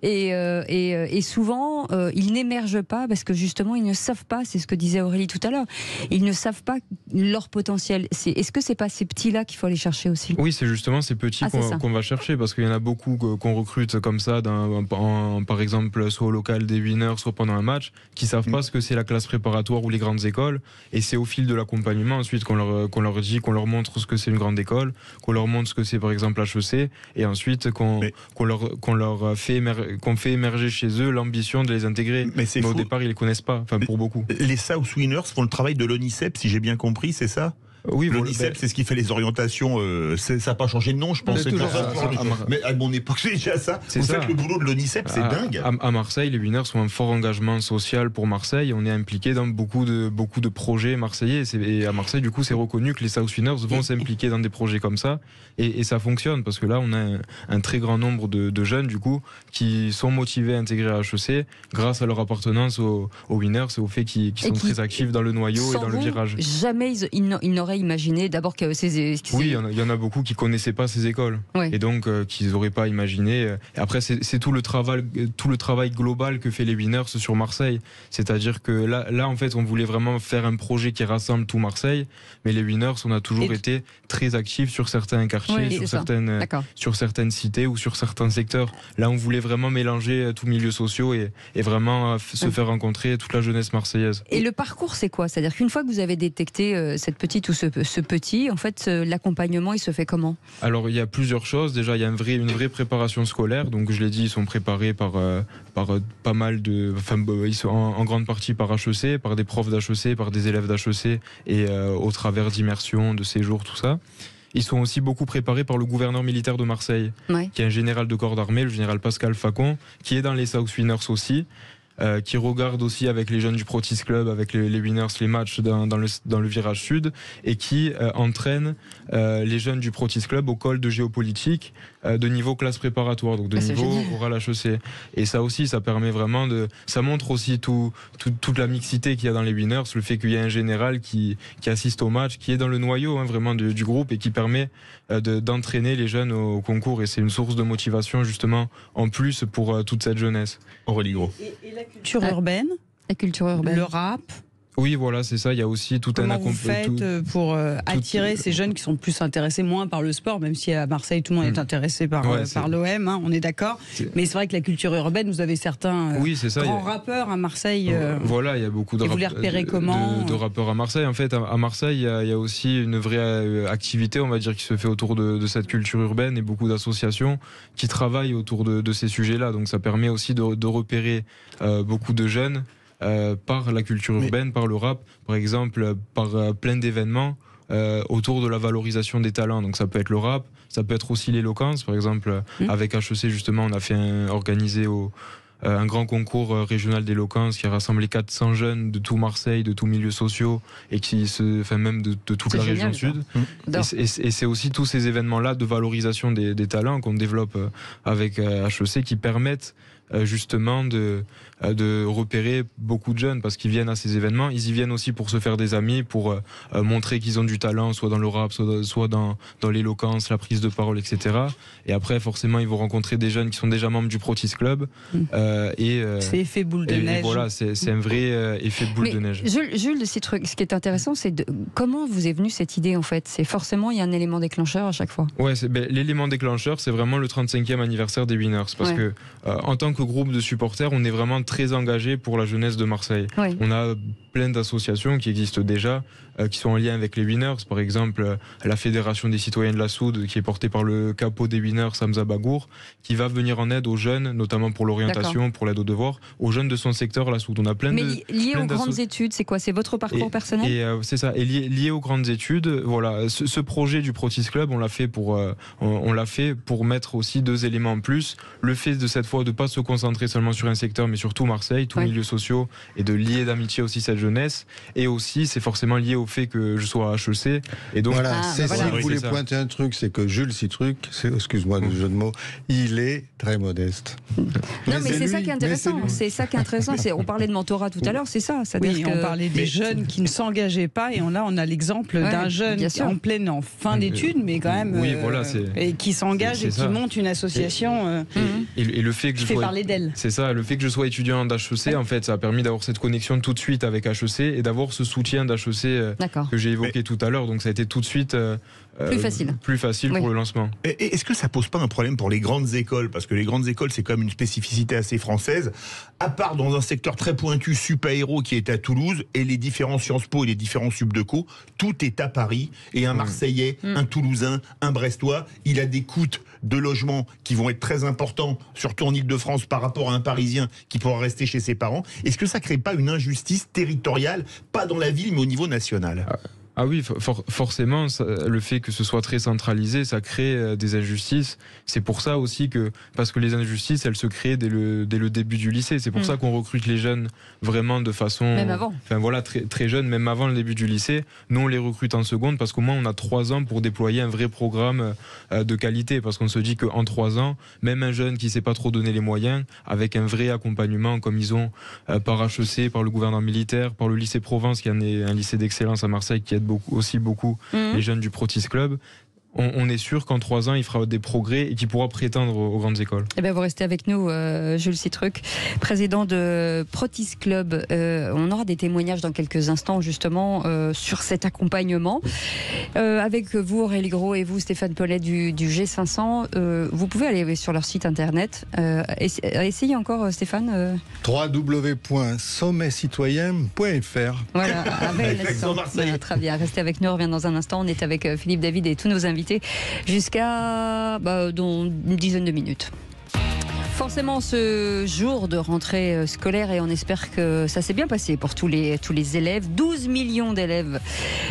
Et souvent, ils n'émergent pas parce que justement, ils ne savent pas, c'est ce que disait Aurélie tout à l'heure, ils ne savent pas leur potentiel. Est-ce que c'est pas ces petits-là qu'il faut aller chercher aussi ? Oui, c'est justement ces petits qu'on va chercher, parce qu'il y en a beaucoup qu'on recrute comme ça, par exemple, soit au local des Winners, soit pendant un match, qui savent pas ce que c'est la classe préparatoire ou les grandes écoles, et c'est au fil de l'accompagnement ensuite qu'on leur montre ce que c'est une grande école, qu'on leur montre ce que c'est par exemple HEC, et ensuite qu'on fait émerger chez eux l'ambition de les intégrer. Mais au départ, ils les connaissent pas, pour beaucoup. Les South Winners font le travail de l'ONICEP, si j'ai bien compris, c'est ça ? Oui, l'ONICEP, c'est ce qui fait les orientations. Ça n'a pas changé de nom, je pense. Mais à mon époque, c'est déjà ça. Vous faites le boulot de l'ONICEP, c'est dingue. À Marseille, les Winners ont un fort engagement social pour Marseille. On est impliqué dans beaucoup de projets marseillais. Et à Marseille, du coup, c'est reconnu que les South Winners vont s'impliquer dans des projets comme ça. Et ça fonctionne, parce que là, on a un très grand nombre de jeunes, du coup, qui sont motivés à intégrer à HEC grâce à leur appartenance aux Winners et au fait qu'ils sont très actifs dans le noyau et dans le virage. Jamais ils n'auraient imaginé d'abord que Oui, il y en a beaucoup qui connaissaient pas ces écoles, et donc qu'ils n'auraient pas imaginé. Et après, c'est tout le travail global que fait les Winners sur Marseille. C'est-à-dire que là, en fait, on voulait vraiment faire un projet qui rassemble tout Marseille, mais les Winners, on a toujours été très actifs sur certains quartiers, sur certaines cités ou sur certains secteurs. Là, on voulait vraiment mélanger tous milieux sociaux et vraiment se faire rencontrer toute la jeunesse marseillaise. Et le parcours, c'est quoi ? C'est-à-dire qu'une fois que vous avez détecté cette petite ou ce petit, en fait, l'accompagnement, il se fait comment ? Alors, il y a plusieurs choses. Déjà, il y a une vraie préparation scolaire. Donc, je l'ai dit, ils sont préparés par pas mal de... ils sont en grande partie par HEC, par des profs d'HEC, par des élèves d'HEC, et au travers d'immersions, de séjours, tout ça. Ils sont aussi beaucoup préparés par le gouverneur militaire de Marseille, qui est un général de corps d'armée, le général Pascal Facon, qui est dans les South Winners aussi. qui regarde aussi avec les jeunes du Protis Club, avec les winners, les matchs dans le virage sud, et qui entraîne les jeunes du Protis Club au col de géopolitique de niveau classe préparatoire, donc de niveau oral HEC. Et ça aussi, ça permet vraiment ça montre aussi toute la mixité qu'il y a dans les winners, le fait qu'il y a un général qui assiste au match, qui est dans le noyau vraiment du groupe et qui permet d'entraîner les jeunes au concours, et c'est une source de motivation justement en plus pour toute cette jeunesse. Aurélie Gros. Et la culture urbaine, le rap. Oui, voilà, c'est ça. Il y a aussi tout Comment vous faites pour attirer ces jeunes qui sont plus intéressés moins par le sport, même si à Marseille tout le monde est intéressé par l'OM, on est d'accord. Mais c'est vrai que la culture urbaine, vous avez certains grands rappeurs à Marseille. Voilà, il y a beaucoup de vous les repérez comment de rappeurs à Marseille. En fait, à Marseille, il y a aussi une vraie activité, on va dire, qui se fait autour de cette culture urbaine, et beaucoup d'associations qui travaillent autour de ces sujets-là. Donc ça permet aussi de repérer beaucoup de jeunes. Par la culture urbaine, par le rap, par exemple, par plein d'événements autour de la valorisation des talents. Donc ça peut être le rap, ça peut être aussi l'éloquence. Par exemple, avec HEC, justement, on a fait organisé un grand concours régional d'éloquence qui a rassemblé 400 jeunes de tout Marseille, de tous milieux sociaux, et même de toute la région sud. Et c'est aussi tous ces événements-là de valorisation des talents qu'on développe avec HEC qui permettent justement de repérer beaucoup de jeunes, parce qu'ils viennent à ces événements, ils y viennent aussi pour se faire des amis, pour montrer qu'ils ont du talent, soit dans le rap, soit dans l'éloquence, la prise de parole, etc. Et après, forcément, ils vont rencontrer des jeunes qui sont déjà membres du Protis Club. C'est effet boule de neige. Et voilà, c'est un vrai effet boule de neige. Jules, ce qui est intéressant, c'est comment vous est venue cette idée, en fait. C'est forcément, il y a un élément déclencheur à chaque fois. Ouais, l'élément déclencheur, c'est vraiment le 35e anniversaire des Winners, parce que en tant que groupe de supporters, on est vraiment très engagé pour la jeunesse de Marseille. On a plein d'associations qui existent déjà, qui sont en lien avec les Winners. Par exemple, la Fédération des citoyens de la Soude, qui est portée par le capot des Winners, Hamza Bagour, qui va venir en aide aux jeunes, notamment pour l'orientation, pour l'aide aux devoirs, aux jeunes de son secteur, la Soude. On a plein lié aux grandes études, c'est quoi? C'est votre parcours personnel? C'est ça, et lié aux grandes études. Voilà, ce projet du Protis Club, on l'a fait pour mettre aussi deux éléments en plus. Le fait de cette fois de pas se concentrer seulement sur un secteur, mais sur tout Marseille, tous milieux sociaux, et de lier d'amitié aussi cette jeunesse. Et aussi, c'est forcément lié au fait que je sois à HEC. Et donc, si vous voulez pointer un truc, c'est que Jules Citruc, excuse-moi le jeu de mots, il est très modeste. Non, mais c'est ça qui est intéressant. C'est ça qui est intéressant. On parlait de mentorat tout à l'heure, c'est ça. On parlait des jeunes qui ne s'engageaient pas, et on a l'exemple d'un jeune en fin d'études, mais quand même, et qui s'engage et qui monte une association. Et le fait que je sois parler d'elle. C'est ça, le fait que je sois étudiant d'HEC, en fait, ça a permis d'avoir cette connexion tout de suite avec HEC et d'avoir ce soutien d'HEC que j'ai évoqué tout à l'heure. Donc ça a été tout de suite plus facile pour le lancement. Et est-ce que ça pose pas un problème pour les grandes écoles? Parce que les grandes écoles, c'est quand même une spécificité assez française. À part dans un secteur très pointu, Supaéro, qui est à Toulouse, et les différents Sciences Po et les différents Subdeco, tout est à Paris. Et un Marseillais, un Toulousain, un Brestois, il a des coûts de logement qui vont être très importants, surtout en Ile-de-France, par rapport à un Parisien qui pourra rester chez ses parents. Est-ce que ça crée pas une injustice territoriale, pas dans la ville, mais au niveau national? Ah oui, forcément, le fait que ce soit très centralisé, ça crée des injustices. C'est pour ça aussi parce que les injustices, elles se créent dès le début du lycée. C'est pour ça qu'on recrute les jeunes vraiment de façon... Même avant. Enfin voilà, très, très jeunes, même avant le début du lycée. Nous, on les recrute en seconde parce qu'au moins, on a 3 ans pour déployer un vrai programme de qualité. Parce qu'on se dit qu'en 3 ans, même un jeune qui ne sait pas trop donner les moyens, avec un vrai accompagnement comme ils ont par HEC, par le gouvernement militaire, par le lycée Provence, qui est un lycée d'excellence à Marseille, qui aide beaucoup les jeunes du Protis Club. On est sûr qu'en 3 ans, il fera des progrès et qu'il pourra prétendre aux grandes écoles. Eh bien, vous restez avec nous, Jules Citruc, président de Protis Club. On aura des témoignages dans quelques instants, justement, sur cet accompagnement. Avec vous, Aurélie Gros, et vous, Stéphane Pellet, du G500. Vous pouvez aller sur leur site internet. Essayez encore, Stéphane. www.sommetcitoyen.fr. Voilà, avec l'accent. Très bien, restez avec nous, on revient dans un instant. On est avec Philippe David et tous nos invités jusqu'à dans une dizaine de minutes. Forcément, ce jour de rentrée scolaire, et on espère que ça s'est bien passé pour tous les élèves. 12 millions d'élèves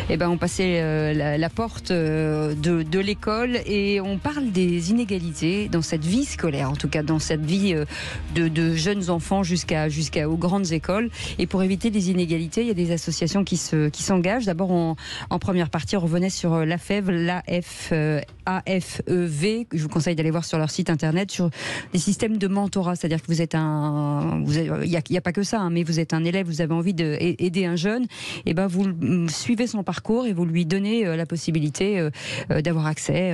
ont passé la porte de l'école, et on parle des inégalités dans cette vie scolaire, en tout cas dans cette vie de jeunes enfants jusqu'aux grandes écoles. Et pour éviter les inégalités, il y a des associations qui s'engagent. D'abord, en première partie, on revenait sur l'AFEV, AFEV. Je vous conseille d'aller voir sur leur site internet, sur des systèmes de mentorat, c'est-à-dire que vous êtes il n'y a pas que ça, hein, mais vous êtes un élève, vous avez envie d'aider un jeune, et vous suivez son parcours et vous lui donnez la possibilité d'avoir accès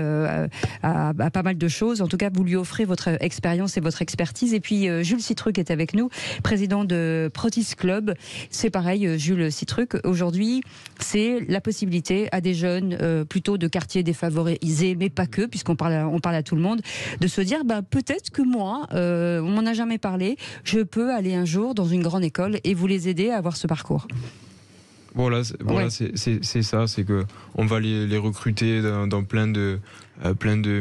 à pas mal de choses. En tout cas, vous lui offrez votre expérience et votre expertise. Et puis Jules Citruc est avec nous, président de Protis Club. C'est pareil, Jules Citruc, aujourd'hui, c'est la possibilité à des jeunes plutôt de quartiers défavorisés, mais pas que, puisqu'on parle à tout le monde, de se dire peut-être que moi, on m'en a jamais parlé, je peux aller un jour dans une grande école et vous les aider à avoir ce parcours. Voilà, c'est ça, c'est que on va les recruter dans plein de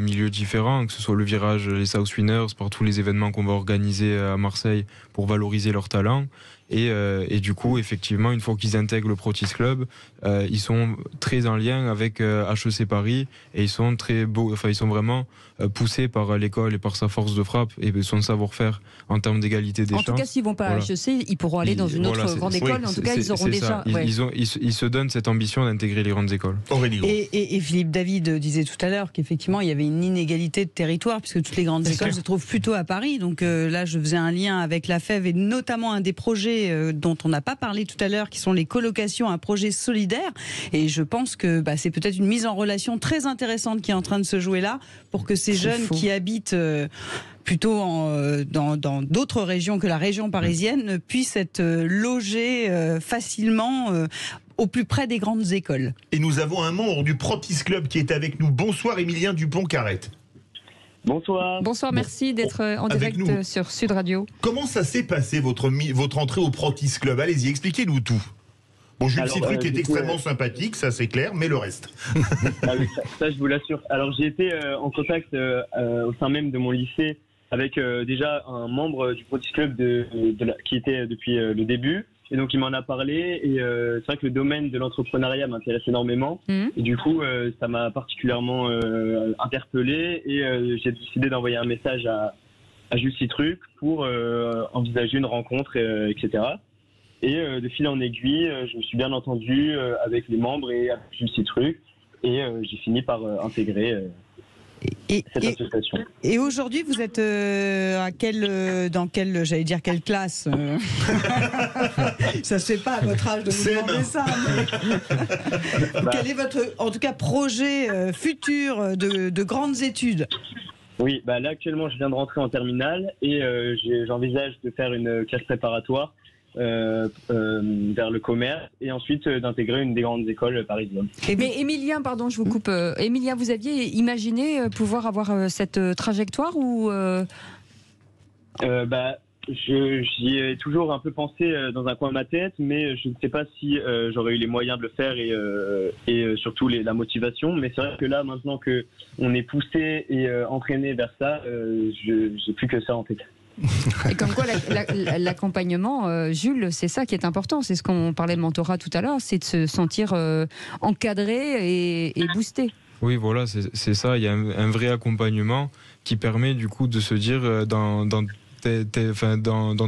milieux différents, que ce soit le virage, les South Winners, par tous les événements qu'on va organiser à Marseille pour valoriser leurs talents. Et du coup, effectivement, une fois qu'ils intègrent le Protis Club, ils sont très en lien avec HEC Paris, et ils sont ils sont vraiment poussés par l'école et par sa force de frappe et son savoir-faire en termes d'égalité des chances. En tout cas, s'ils vont pas à HEC, ils pourront aller dans une autre grande école. En tout cas, ils auront déjà. Ils se donnent cette ambition d'intégrer les grandes écoles. Et Philippe David disait tout à l'heure qu'effectivement, il y avait une inégalité de territoire, puisque toutes les grandes écoles se trouvent plutôt à Paris. Donc là, je faisais un lien avec la FEV, et notamment un des projets dont on n'a pas parlé tout à l'heure, qui sont les colocations, un projet solidaire. Et je pense que c'est peut-être une mise en relation très intéressante qui est en train de se jouer là, pour que ces jeunes qui habitent plutôt dans d'autres régions que la région parisienne puissent être logés facilement au plus près des grandes écoles. Et nous avons un membre du Protis Club qui est avec nous. Bonsoir Émilien Dupont-Carrette. Bonsoir. Bonsoir, merci d'être en direct sur Sud Radio. Comment ça s'est passé votre entrée au Protis Club? Allez-y, expliquez-nous tout. Bon, Jules Citruc est extrêmement sympathique, ça c'est clair, mais le reste. Ça, je vous l'assure. Alors j'ai été en contact au sein même de mon lycée avec déjà un membre du Protis Club qui était depuis le début. Et donc il m'en a parlé, et c'est vrai que le domaine de l'entrepreneuriat m'intéresse énormément. Et du coup, ça m'a particulièrement interpellé, et j'ai décidé d'envoyer un message à Jules Citruc pour envisager une rencontre, etc. Et de fil en aiguille, je me suis bien entendu avec les membres et avec Jules Citruc, et j'ai fini par intégrer cette association. Et aujourd'hui, vous êtes dans quelle, j'allais dire quelle classe Ça se fait pas à votre âge de vous demander ça. Quel est votre, en tout cas, projet futur de grandes études? Oui, là actuellement, je viens de rentrer en terminale, et j'envisage de faire une classe préparatoire vers le commerce, et ensuite d'intégrer une des grandes écoles parisiennes. Mais Émilien, pardon, je vous coupe. Émilien, vous aviez imaginé pouvoir avoir cette trajectoire ou J'y ai toujours un peu pensé dans un coin de ma tête, mais je ne sais pas si j'aurais eu les moyens de le faire, et surtout la motivation. Mais c'est vrai que là, maintenant qu'on est poussé et entraîné vers ça, j'ai plus que ça en tête. Et comme quoi l'accompagnement, Jules, c'est ça qui est important. C'est ce qu'on parlait de mentorat tout à l'heure, c'est de se sentir encadré et boosté. Oui, voilà, c'est ça. Il y a un vrai accompagnement qui permet du coup de se dire dans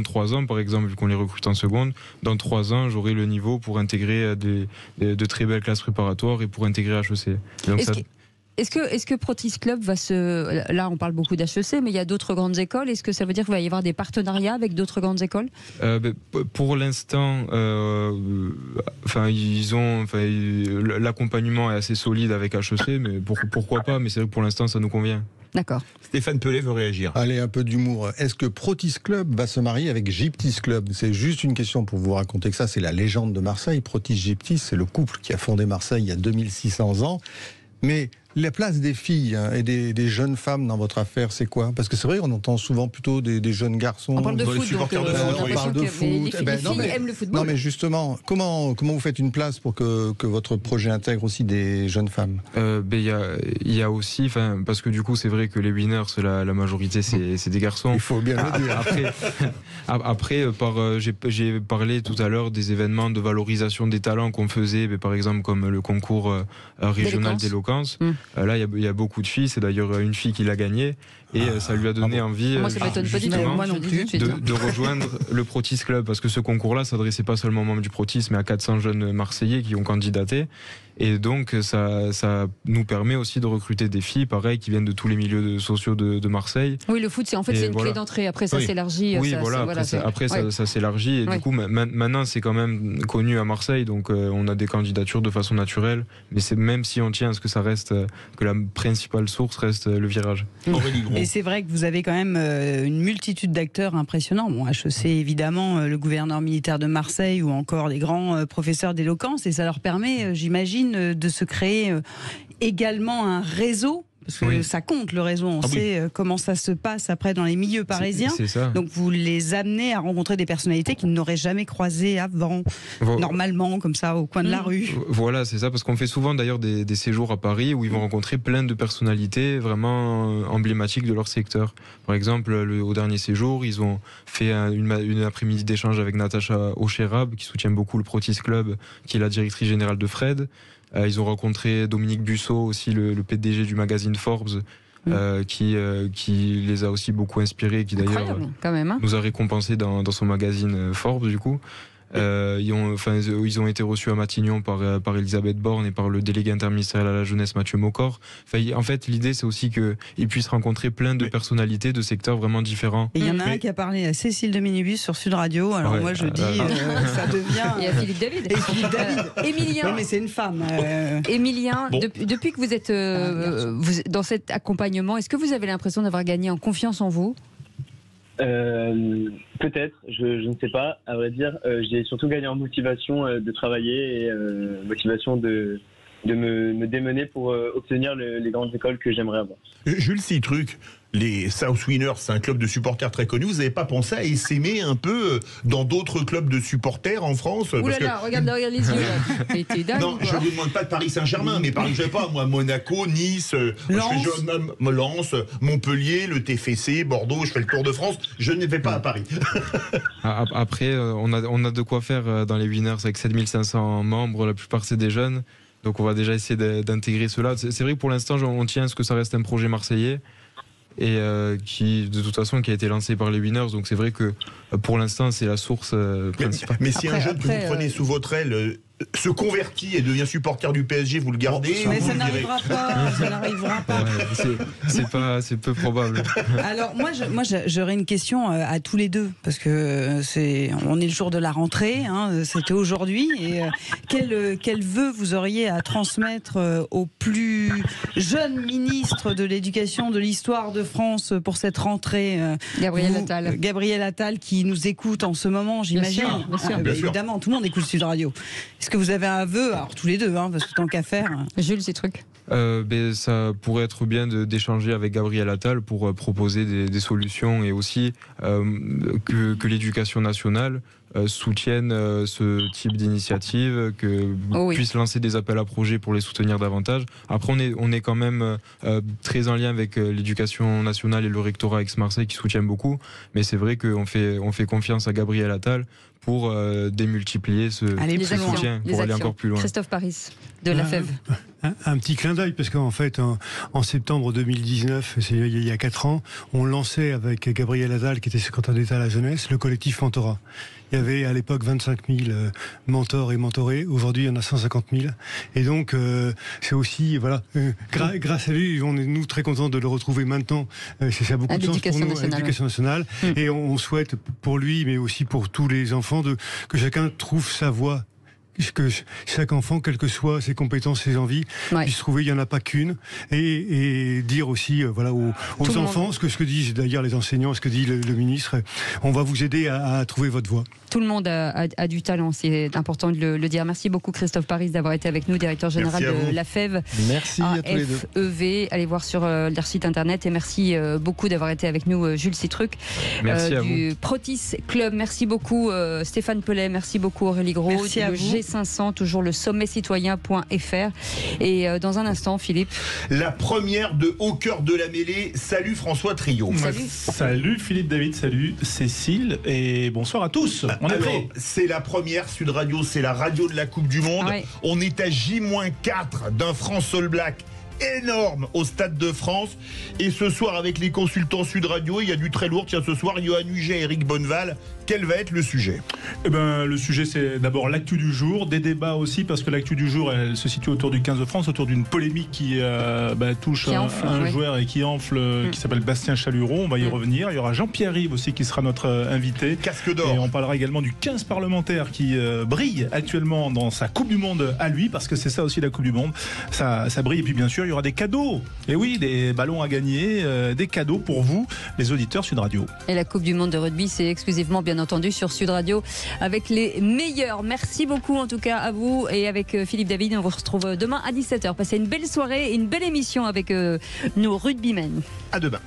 3 ans, par exemple, vu qu'on les recrute en seconde, dans 3 ans, j'aurai le niveau pour intégrer de très belles classes préparatoires et pour intégrer HEC. Donc Est-ce que Protis Club va se... Là, on parle beaucoup d'HEC, mais il y a d'autres grandes écoles. Est-ce que ça veut dire qu'il va y avoir des partenariats avec d'autres grandes écoles? Pour l'instant, l'accompagnement est assez solide avec HEC, mais pourquoi pas? Mais c'est vrai que pour l'instant, ça nous convient. D'accord. Stéphane Pellet veut réagir. Allez, un peu d'humour. Est-ce que Protis Club va se marier avec Gyptis Club? C'est juste une question pour vous raconter que ça, c'est la légende de Marseille. Protis Gyptis, c'est le couple qui a fondé Marseille il y a 2600 ans. Mais la place des filles et des jeunes femmes dans votre affaire, c'est quoi? Parce que c'est vrai, on entend souvent plutôt des jeunes garçons. On parle de foot, donc on parle de foot. Les filles aiment le football. Non, mais justement, comment vous faites une place pour que votre projet intègre aussi des jeunes femmes? Il y a aussi, parce que du coup, c'est vrai que les winners, la majorité, c'est des garçons. Il faut bien le dire. Après, j'ai parlé tout à l'heure des événements de valorisation des talents qu'on faisait, par exemple comme le concours régional d'éloquence. Là, il y a beaucoup de filles. C'est d'ailleurs une fille qui l'a gagné. Et ça lui a donné envie moi, ça m'étonne pas du tout. Moi non plus. De rejoindre le Protis Club. Parce que ce concours-là s'adressait pas seulement aux membres du Protis, mais à 400 jeunes Marseillais qui ont candidaté. Et donc, ça nous permet aussi de recruter des filles, pareil, qui viennent de tous les milieux sociaux de Marseille. Oui, le foot, c'est une clé d'entrée. Après, ça s'élargit. Oui, après, ça s'élargit. Et du coup, maintenant, c'est quand même connu à Marseille. Donc, on a des candidatures de façon naturelle. Mais c'est même si on tient à ce que ça reste, que la principale source reste le virage. Et c'est vrai que vous avez quand même une multitude d'acteurs impressionnants. Bon, HEC, évidemment, le gouverneur militaire de Marseille ou encore des grands professeurs d'éloquence. Et ça leur permet, j'imagine, de se créer également un réseau. Parce que ça compte, le réseau. On sait comment ça se passe après dans les milieux parisiens. C'est ça. Donc vous les amenez à rencontrer des personnalités qu'ils n'auraient jamais croisées avant, normalement, comme ça, au coin de la rue. Voilà, c'est ça. Parce qu'on fait souvent d'ailleurs des séjours à Paris où ils vont rencontrer plein de personnalités vraiment emblématiques de leur secteur. Par exemple, au dernier séjour, ils ont fait une après-midi d'échange avec Natacha Ocherab, qui soutient beaucoup le Protis Club, qui est la directrice générale de Fred. Ils ont rencontré Dominique Busseau, aussi le PDG du magazine Forbes, qui les a aussi beaucoup inspirés, qui d'ailleurs nous a récompensés dans son magazine Forbes du coup. Ils ont été reçus à Matignon par Elisabeth Borne et par le délégué interministériel à la jeunesse Mathieu Mocor. En fait, l'idée c'est aussi qu'ils puissent rencontrer plein de personnalités de secteurs vraiment différents. Et il y en a un qui a parlé à Cécile de Minibus sur Sud Radio. Alors moi je dis, ça devient. Et à Philippe David. Émilien. Oui, mais c'est une femme. Émilien, depuis que vous êtes dans cet accompagnement, est-ce que vous avez l'impression d'avoir gagné en confiance en vous? Peut-être, je ne sais pas. À vrai dire, j'ai surtout gagné en motivation de travailler et motivation de me démener pour obtenir les grandes écoles que j'aimerais avoir. Jules Citruc, les South Winners, c'est un club de supporters très connu. Vous n'avez pas pensé à essaimer un peu dans d'autres clubs de supporters en France? Ouh là là, regarde les yeux là. T'es dingue, non, je ne vous demande pas de Paris Saint-Germain, mais par exemple, je sais pas, moi, Monaco, Nice, Lens, Montpellier, le TFC, Bordeaux, je fais le Tour de France. Je ne vais pas à Paris. Après, on a de quoi faire dans les Winners avec 7500 membres, la plupart c'est des jeunes. Donc on va déjà essayer d'intégrer cela. C'est vrai que pour l'instant, on tient à ce que ça reste un projet marseillais et qui, de toute façon, qui a été lancé par les Winners. Donc c'est vrai que pour l'instant, c'est la source principale. Mais si un jeune que vous prenez sous votre aile se convertit et devient supporter du PSG, vous le gardez? Mais ça n'arrivera pas. Ça n'arrivera pas. C'est peu probable. Alors moi j'aurais une question à tous les deux parce que on est le jour de la rentrée, c'était aujourd'hui. Et quel vœu vous auriez à transmettre au plus jeune ministre de l'Éducation, de l'Histoire de France pour cette rentrée? Gabriel Attal qui nous écoute en ce moment, j'imagine. Bien sûr. Évidemment, tout le monde écoute Sud Radio. Est-ce que vous avez un vœu, alors tous les deux, parce que tant qu'à faire. Jules, ces trucs. Ça pourrait être bien d'échanger avec Gabriel Attal pour proposer des solutions et aussi que l'éducation nationale soutienne ce type d'initiative, que puisse lancer des appels à projets pour les soutenir davantage. Après, on est quand même très en lien avec l'éducation nationale et le rectorat Aix-Marseille qui soutiennent beaucoup, mais c'est vrai qu'on fait confiance à Gabriel Attal pour démultiplier ce soutien, pour aller encore plus loin. Christophe Paris, de la FEV. Un petit clin d'œil, parce qu'en fait, en septembre 2019, c'est il y a 4 ans, on lançait avec Gabriel Attal, qui était secrétaire d'État à la jeunesse, le collectif Mentorat. Il y avait à l'époque 25 000 mentors et mentorés. Aujourd'hui, il y en a 150 000. Et donc, c'est aussi, grâce à lui, on est nous très contents de le retrouver maintenant. Ça a beaucoup de sens pour nous, à l'Éducation nationale. Et on souhaite pour lui, mais aussi pour tous les enfants, que chacun trouve sa voie que chaque enfant, quelles que soient ses compétences, ses envies, puisse trouver, il n'y en a pas qu'une, et dire aussi voilà, aux enfants, ce que disent d'ailleurs les enseignants, ce que dit le ministre, on va vous aider à trouver votre voie. Tout le monde a du talent, c'est important de le dire. Merci beaucoup Christophe Paris d'avoir été avec nous, directeur général de la FEV. Merci à tous les deux. FEV, allez voir sur leur site internet, et merci beaucoup d'avoir été avec nous Jules Citruc du Protis Club. Merci beaucoup Stéphane Pellet, merci beaucoup Aurélie Gros, merci à vous. G500, toujours le sommetcitoyen.fr. Et dans un instant, Philippe. La première de Au cœur de la mêlée. Salut François Trio. Salut Philippe David, salut Cécile, et bonsoir à tous. On est prêts. C'est la première, Sud Radio, c'est la radio de la Coupe du Monde. Ouais. On est à J-4 d'un France All Black énorme au Stade de France. Et ce soir, avec les consultants Sud Radio, il y a du très lourd. Tiens, ce soir, Johan Huget et Eric Bonneval. Quel va être le sujet ? Eh ben, le sujet, c'est d'abord l'actu du jour, des débats aussi, parce que l'actu du jour, elle se situe autour du 15 de France, autour d'une polémique qui touche un joueur et qui enfle, qui s'appelle Bastien Chalureau. On va y revenir. Il y aura Jean-Pierre Rive aussi qui sera notre invité. Casque d'or. Et on parlera également du 15 parlementaire qui brille actuellement dans sa Coupe du Monde à lui, parce que c'est ça aussi la Coupe du Monde. Ça brille. Et puis bien sûr, il y aura des cadeaux. Et oui, des ballons à gagner, des cadeaux pour vous, les auditeurs Sud Radio. Et la Coupe du Monde de rugby, c'est exclusivement, bien entendu, sur Sud Radio avec les meilleurs. Merci beaucoup en tout cas à vous, et avec Philippe David, on vous retrouve demain à 17h. Passez une belle soirée et une belle émission avec nos rugbymen. À demain.